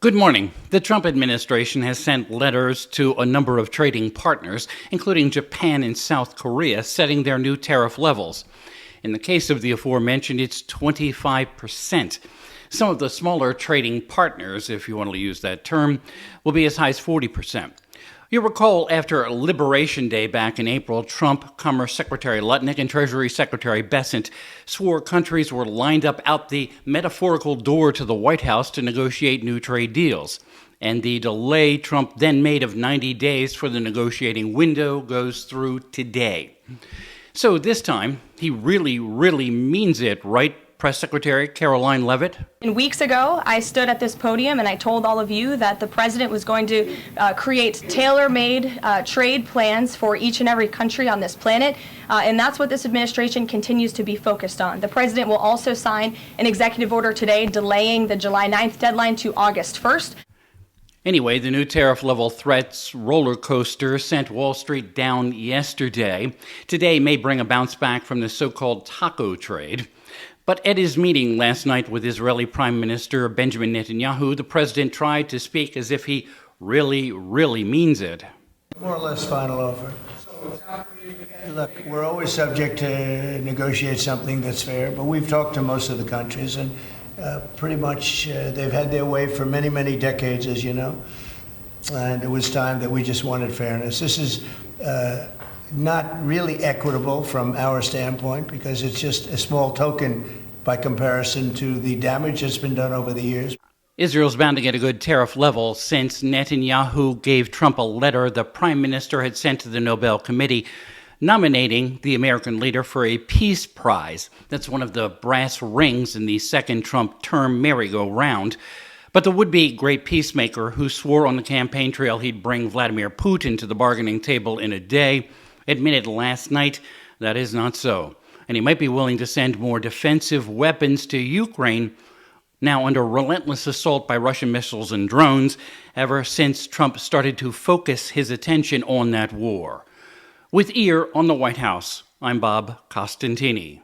Good morning. The Trump administration has sent letters to a number of trading partners, including Japan and South Korea, setting their new tariff levels. In the case of the aforementioned, it's 25%. Some of the smaller trading partners, if you want to use that term, will be as high as 40%. You'll recall after Liberation Day back in April, Trump, Commerce Secretary Lutnick, and Treasury Secretary Bessent swore countries were lined up out the metaphorical door to the White House to negotiate new trade deals. And the delay Trump then made of 90 days for the negotiating window goes through today. So this time, he really means it, right, Press Secretary Caroline Leavitt? And weeks ago, I stood at this podium and I told all of you that the president was going to create tailor-made trade plans for each and every country on this planet. And that's what this administration continues to be focused on. The president will also sign an executive order today delaying the July 9th deadline to August 1st. Anyway, the new tariff level threats roller coaster sent Wall Street down yesterday. Today may bring a bounce back from the so-called taco trade. But at his meeting last night with Israeli Prime Minister Benjamin Netanyahu, the president tried to speak as if he really means it. More or less final offer. Look, we're always subject to negotiate something that's fair, but we've talked to most of the countries, and pretty much they've had their way for many decades, as you know. And it was time that we just wanted fairness. This is not really equitable from our standpoint because it's just a small token by comparison to the damage that's been done over the years. Israel's bound to get a good tariff level since Netanyahu gave Trump a letter the prime minister had sent to the Nobel Committee nominating the American leader for a peace prize. That's one of the brass rings in the second Trump term merry-go-round. But the would-be great peacemaker who swore on the campaign trail he'd bring Vladimir Putin to the bargaining table in a day admitted last night that is not so. And he might be willing to send more defensive weapons to Ukraine, now under relentless assault by Russian missiles and drones, ever since Trump started to focus his attention on that war. With ear on the White House, I'm Bob Costantini.